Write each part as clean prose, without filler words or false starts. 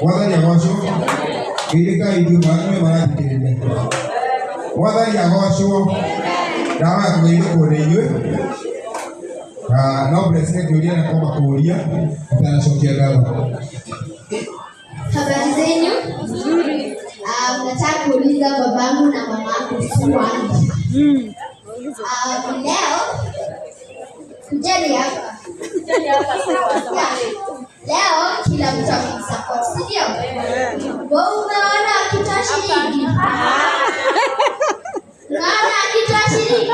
Wathani agocwo. Irika ithu mwana marathikĩrĩria. Wathani agocwo. Dawa ya kũgeithio kũrĩ inyuĩ. No president yule anaomba kuulia atanachokia gaba. Habari zenu? Nzuri. Nataka kuuliza babangu na mamangu swali. Leo kujeni hapa. Leo kila mtu akisupport, si ndio? Wewe umeona akitoa shilingi? Unaona akitoa shilingi?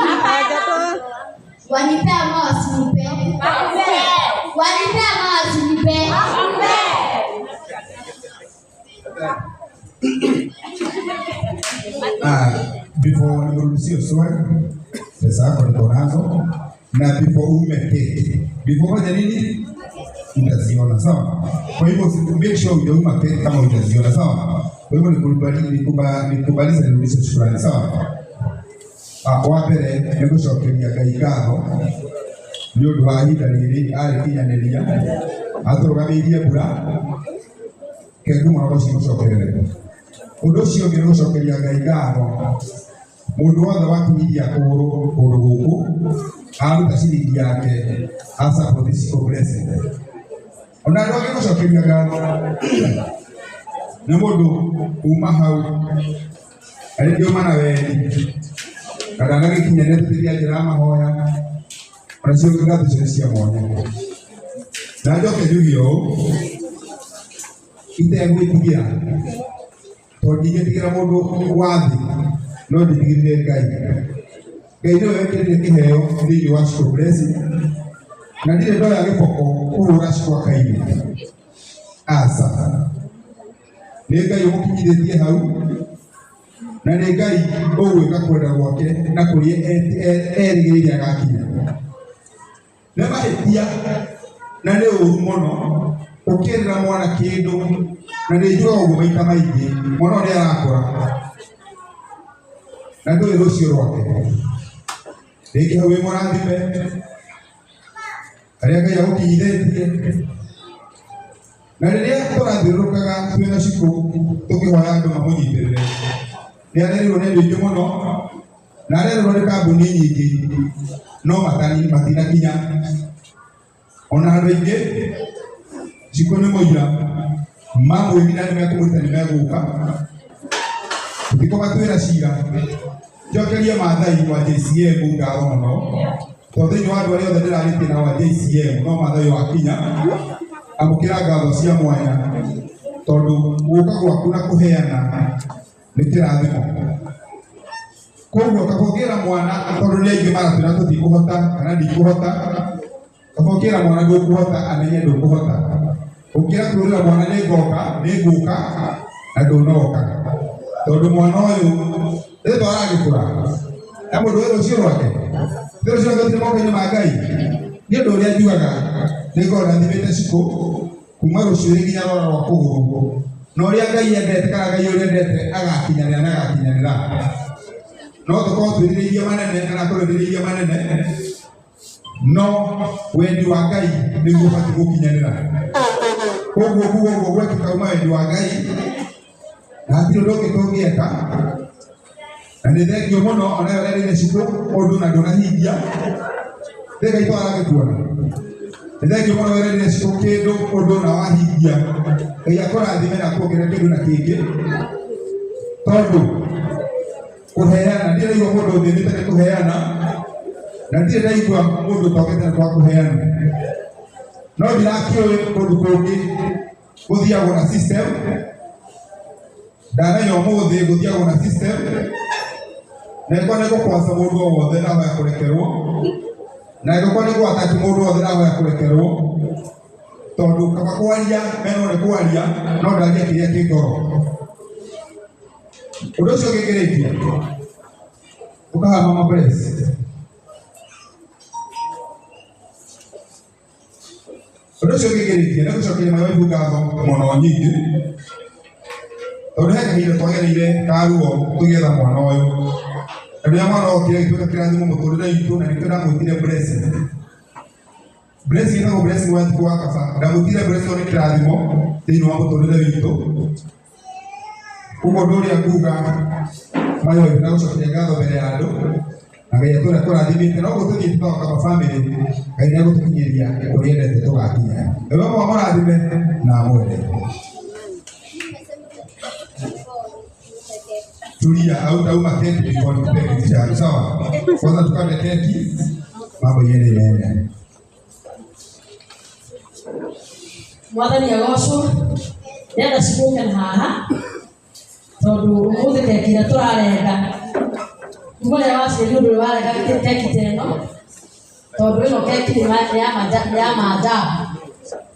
Wanipe ama wasinipe? Wanipe ama wasinipe? Before niruhusiwe swali, pesa yako niko nazo, na before umeketi. Before fanya nini? Utaziona, sawa? Kwa hivyo make sure ujauma keti kama utaziona, sawa? Kwa hivyo nikubaliza nirudishe shukrani, sawa? Wa mbere nĩ gũcokeria Ngai ngatho nĩ ũndũ wa ihinda rĩrĩ arĩkinyanĩria atũrũgamĩirie mbura kengu mũno gũcokerere. Ũndũ ũcio ũngĩ nĩ gũcokeria Ngai ngatho mũndũ wothe wakinyiria kũndũ gũkũ aruta ciringi yake support this blessing. Ona nĩ wagĩ gũcokeria ngatho nĩ mũndũ uma hau arĩ ndiuma na wendi kada nage kinyane tutia jirama hoya rasio ngatu cia mwanya na njoke njugio itegwitigira to ndigitigira mundu wathi no ndigirire Ngai no wekire kiheo thĩinĩ wa school blessing na ndire ndoya gĩboko kũhũra cikwa kaini asa nĩ Ngai ũmũkinyithĩtie hau na nĩ Ngai ũgwĩka kwenda gwake na kũrĩa erĩgĩrĩire agakinya. Nĩ mahĩtia na nĩ ũru mũno ũkĩrĩra mwana kĩndũ na nĩ njugaga ũguo maita maingĩ mwana ũrĩa arakũra na ndũĩ rũciũ rwake. Rĩngĩ hau wĩ mũrathime arĩa Ngai agũkinyithĩtie na rĩrĩa tũrathiũrũrũkaga twĩna cikũ tũkĩhoya andũ mamũnyitĩrĩre nĩ arerwo nĩ andũ aingĩ mũno na arerwo nĩ kambuni nyingĩ no matinakinya. Ona andũ aingĩ cikũ nĩ mũira mamwĩmina nĩ mekũmwĩta nĩ megũka thikũ matwĩra cira. Njokerie Maathai wa JCM ngatho mũno tondũ thĩinĩ wa andũ arĩa othe ndĩrarĩtie nao wa JCM no Maathai wakinya amũkĩra ngatho cia mwanya tondũ gũka gwaku na kũheana nĩ kĩrathimo. Koguo kabongera mwana tondũ nĩ aingĩ maratwĩra tũtikũhota kana ndikũhota. Kabongera mwana ndũkũhota amenye ndũkũhota. Ũkĩra kwĩrĩra mwana nĩ ngũka na ndũnoka tondũ mwana ũyũ rĩtwa aragĩkũra na mũndũ ũyũ rũciũ rwake rũciũ rwake tũrĩ moko-inĩ ma Ngai. Nĩ ũndũ ũrĩa njugaga nĩ Ngai ũrathimĩte cikũ kuma rũciũ nginya rwara rwa kũgũrũ na ũrĩa Ngai endete kana Ngai ũrĩa endete agakinyanĩra na agakinyanĩra. No tũkorwo twĩrirĩirie manene kana tũrĩrĩirie manene no wendi wa Ngai nĩguo ũbatiĩ gũkinyanĩra. Koguo gwekĩka uma wendi wa Ngai na hatirĩ ũndũ ũngĩ tũngĩeka na nĩ thengio mũno ona ũrerĩire cikũ ũndũ na ndũnahingia nĩ Ngai twaragĩkuona. Nĩ thengio mũno ũrerĩire cikũ kĩndũ ũndũ na wahingia Ngai akũrathime na kuongerera kĩndũ na kĩngĩ tondũ kũheana ndirĩ ndaigua mũndũ ũthĩnĩte nĩ kũheana na ndirĩ ndaigua mũndũ ũtokete nĩ kwa kũheana. No ndirakĩũĩ kũndũ kũngĩ gũthiagwo na system. Ndananya ũmũthĩ gũthiagwo na system na ĩkorwo nĩ gũkwaca mũndũ o wothe na hoya kũrekerwo na ĩkorwo nĩ gwataki mũndũ wothe na hoya kũrekerwo tondũ kaba kwaria meno nĩ kwaria no ndaria kĩrĩa kĩ ngoro. Ũndũ ũcio ũngĩkĩrĩkia ũkaha Mama Bless ũndũ ũcio ũngĩkĩrĩkia nĩ gũcokeria my wife ngatho mũno nyingĩ tondũ he kahinda twagereire karuo tũgĩetha mwana ũyũ na rĩrĩa mwana okire gĩtuĩka kĩrathimo mũtũrĩre witũ na nĩkĩo ndamwĩtire Blessing. blessing na blessing wa kwa kasa ndamutire blessing ni kirathimo thini wa muturire witu ugo nduri akuga mayo na gucokia ngatho mbere ya andu na ngai atura kurathimite no gututhie tutoka kama family ngai ni agutukinyiria uriendete tugakinya ewe mwa murathime na mwende tulia au tauma keki kwa kupeka cha sawa kwanza tukale keki mambo yene yene mwathani agocwo ndenda cimuke haha tondu umuthi keki ira turarenga kuma ria waciri undu warenga keki teno tondu ino keki ni ya maajabu.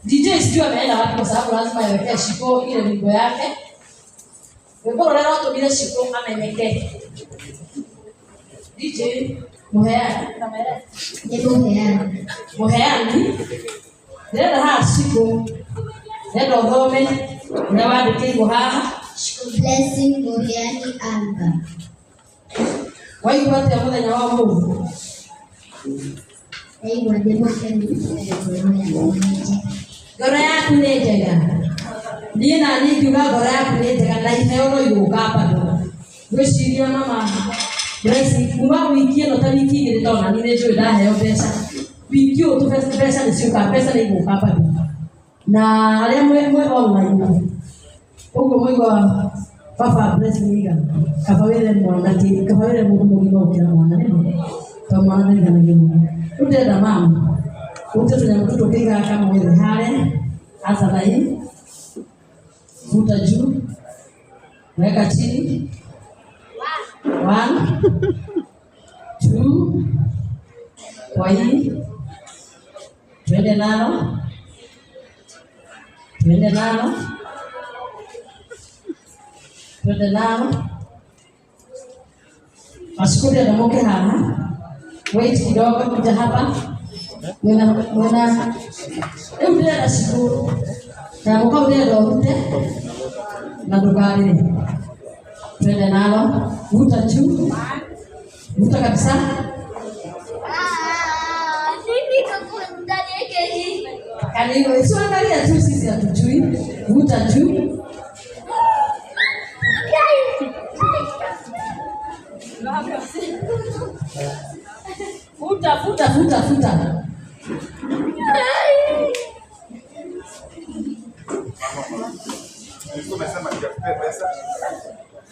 DJ sijui ameenda wapi kwa sababu lazima iwekee Shiko ile wimbo yake. Wimbo leo tumile Shiko amenyeke. DJ muheani kamera. Ndio muheani. Muheani. Ndenda ha Shiko. Ndenda thome na wandike haha. Blessing muheani anga. Waigua tia muthenya wa Mungu. Aigua ndimo kemi ngoro yaku nĩ njega niĩ na niĩ ngiuga ngoro yaku nĩ njega na iheo no igũka bado ngwĩciria mama Blessing kuma wiki ĩno ta wiki igĩrĩ tondũ nani nĩ njũĩ ndaheo mbeca wiki ũyũ mbeca nĩ ciũka mbeca nĩ igũka bado na arĩa mwĩ online ũguo mũigua baba Blessing iga kaba wĩre mwanake kaba wĩre mũndũ mũgima ũkĩra mwana nĩ tondũ mwana nĩ nganagio mũno rĩu ndĩrenda mama Ute tunyama tukiga kama wewe hale azalai vuta juu weka chini 1 2 kwa hii twende nalo ashukuru ya moke hapa wait kidogo kuja hapa Mwana ule na Shiko na mkao ule rote na dogari twende nalo vuta juu vuta kabisa Nini kwa ndani yake hii kaniwe sio angalia tu sisi hatujui vuta juu futa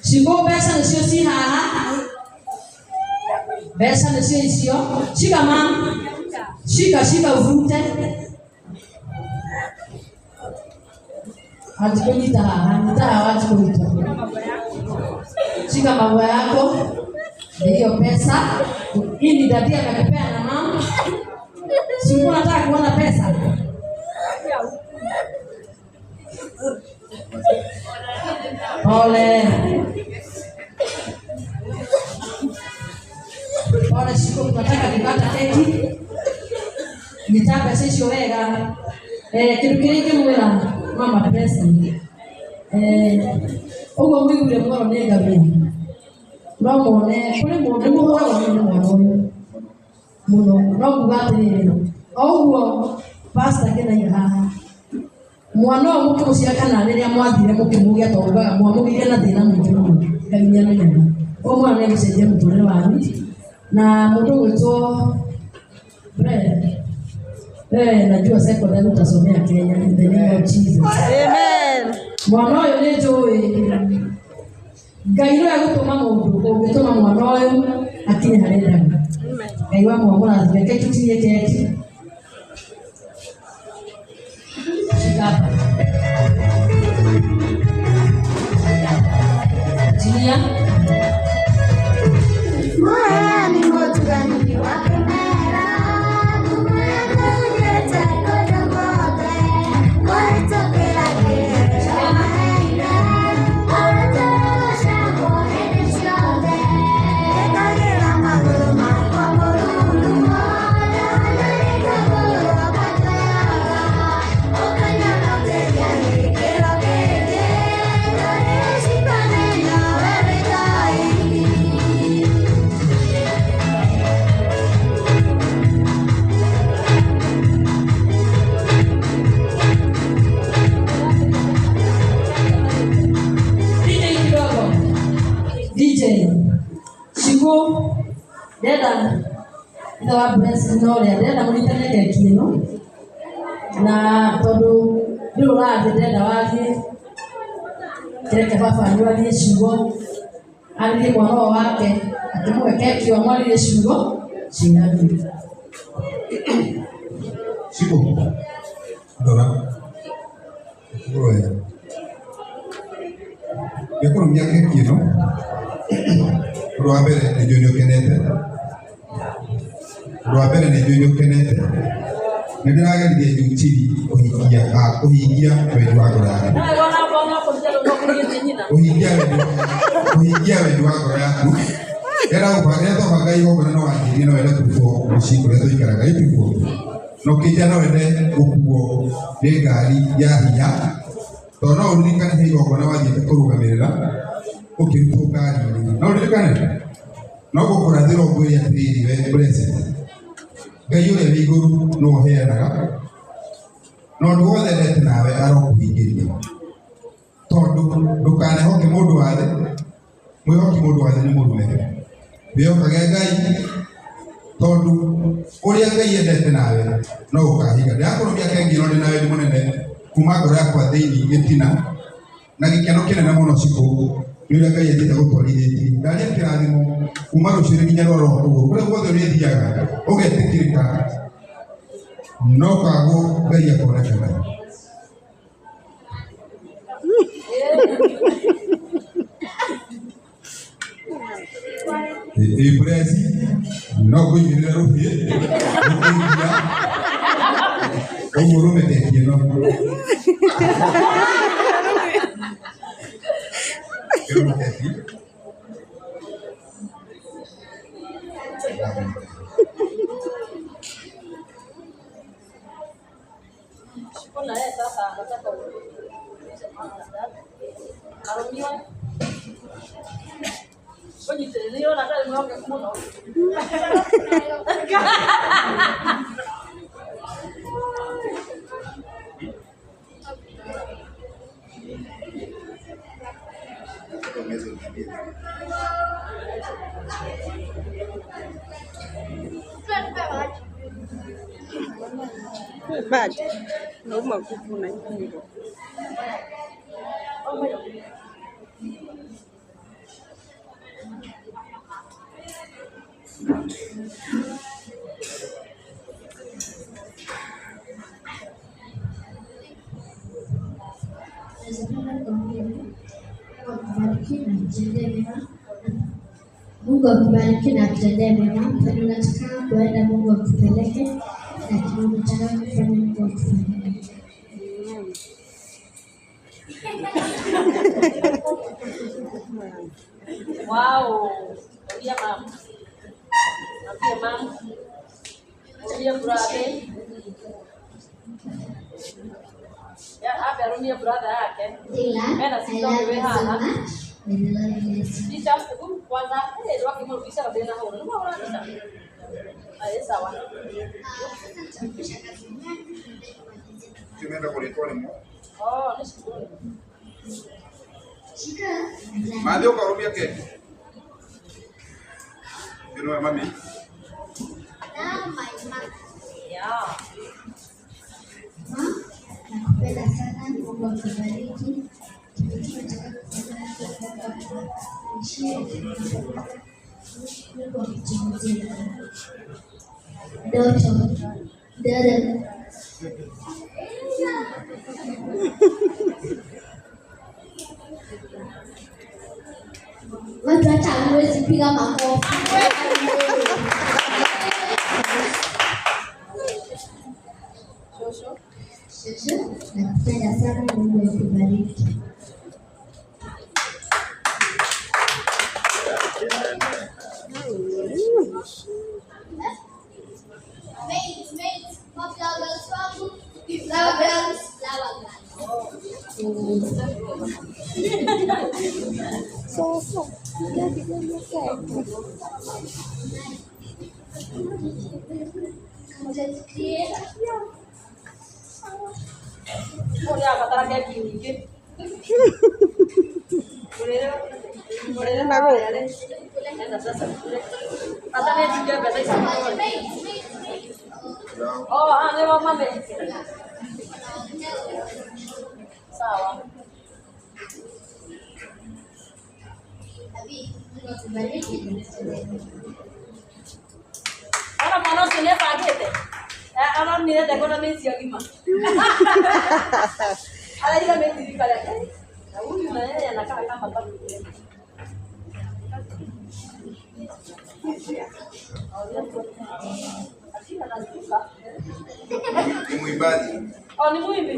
Shiko pesa nisio si haha pesa nisio isio shika mama shika uvute hatikunita haha nita hawatikunita shika mambo yako hiyo pesa hii ni dadia nakupea na mama siku nataka kuona pesa pole Shiko tunataka kukata keki nitaka sisi wega kitu kile mwela mama pesa ugo mwigure moro nega mimi no mone kule mundu muhora wa mundu muno no kubatirire oguo pastor kena haha mwana wa mutu ucia kana riria mwathire mukimugia tongaga mwamugiria na thina mwingi muno kainya na nyama o mwana ni gucenjia muturire wanyu na mundu gwitwo bread najua secondary utasomea Kenya in the name of Jesus amen mwana uyu ni njui Ngai no agutuma mundu ungituma mwana uyu akinye harendaga Ngai wa mwana athike tutie keki shikapa Julia Mwana ni moto gani wake Every time Ndĩrenda ithe wa blessing no rĩa ndĩrenda mũritane keki ĩno na tondũ ndĩrĩ ũrathiĩ ndĩrenda wathiĩ kĩreke baba anyuarie ciugo arĩrie mwana wake akĩmũhe keki o amwarĩrie ciugo ciĩnathĩ Chico, Dora, Roya. Yo con mi aquí, ¿no? Lo a ver en el yo kenete. Lo a ver en el yo kenete. Me da la idea de un chibi o higia, pero yo hago la. O higia, pero yo hago la. Era un pareto para que yo con no aquí, no era tu fo, o si por eso y cara que tu fo. No que ya no es okuo de gari ya hiya to no ni kan he go na waje to ruga merera o ke to gari no ni kan no go por adero go ya tri ve president gayo le vigo no he na no do de na ve aro ku higiri to do kan ho ke modu wale mo ho ke modu wale ni modu me be o ka gai tondu uria ngai endete nawe no ukahiga ndakoro bia kengi no nawe munene kuma ngoro yakwa thiini gitina na gikeno kinene muno Chico uria ngai endete gutwarithĩtie ndaria kĩrathimo kuma rũciũ nginya rwaro ũguo kũrĩa guothe ũrĩthiaga ũgetikĩrĩka no kago ngai akonekana Ibrezi no kuingilia ruhi kuingia umurume tekio no Oye, te digo la cara de nuevo que es como no. Bad. No more people like me. Mungu akubariki na kutendea mema. Pale unataka kuenda Mungu akupeleke na kile unataka kufanya Mungu akufanyie. Wow. Dia mam. Dia mam. Dia brother. Ya, apa dia brother yake? Ila, I love you so much. I love you so much. Bisa tu kwanza ile wake mlo bisa tena hapo. Ndio wala bisa. Aye sawa. Tumeenda kurekodi mo. Oh, nishukuru. Shika. Madio karubia keki. You know mami? Now my mom. Yeah. Nakupenda sana, Mungu akubariki. Mungu akutimizia ndoto. Dada. Watu hata hawezi piga makofi. Shosho, nakupenda sana, Mungu akubariki. Olha, kata kayak gini gitu. Boleh, boleh, boleh, boleh, boleh, boleh, boleh, boleh, Hata mimi sijui pesa hizo. Oh, ane mama mimi. Sawa. Ana mwana sile pagete. Ana mire de kona mimi sio kima. Ala ila mimi dikala. Na huyu na yeye anakaa kama babu. Ni mwimbaji. Oh, ni mwimbi.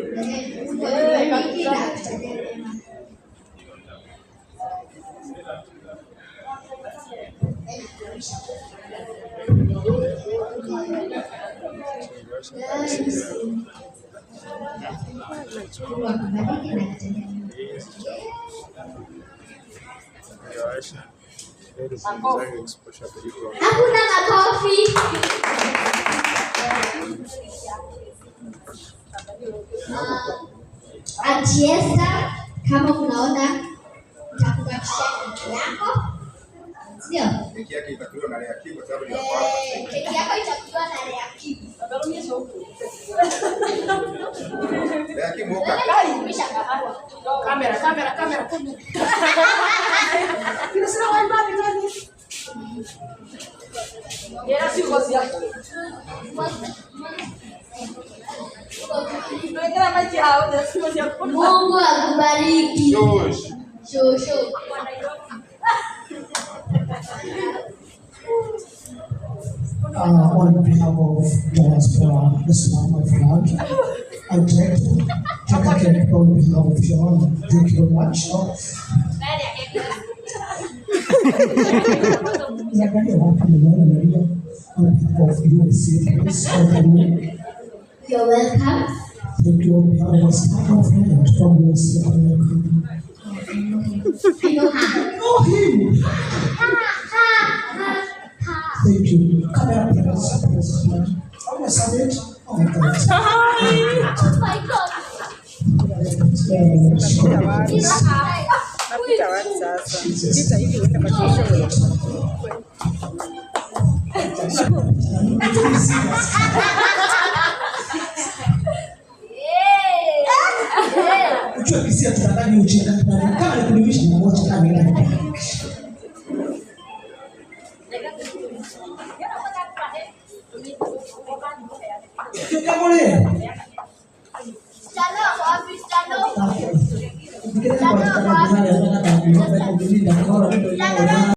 Hakuna makofi. Auntie Esther, kama unaona nitakupatia keki yako. Sio? Keki yake itakuwa na Lea Kibu kwa sababu ni hapa. Keki yako itakuwa na Lea Kibu. Lea Kibu moka. Kamera. Kila sana waimbaji nani? Era si ngozi yako. Mungu akubariki. Shosho. On behalf of Diaspora Islam of God, I'd like to take a cake on behalf of John. Thank you very much. On behalf of USC, You're welcome. thank you on behalf of my staff and friend from USC. I know how. Know him. Thank you. Come here, please. Oh, my son. Oh, my God. Oh my God. Napita wapi sasa? Pita hivi uende kwa shule. Uchue kisia tunadhani ucheka tunadhani kama ni kulimisha na moja kama ile. Kama ile. Shalom, wapi shalom? Kita kwa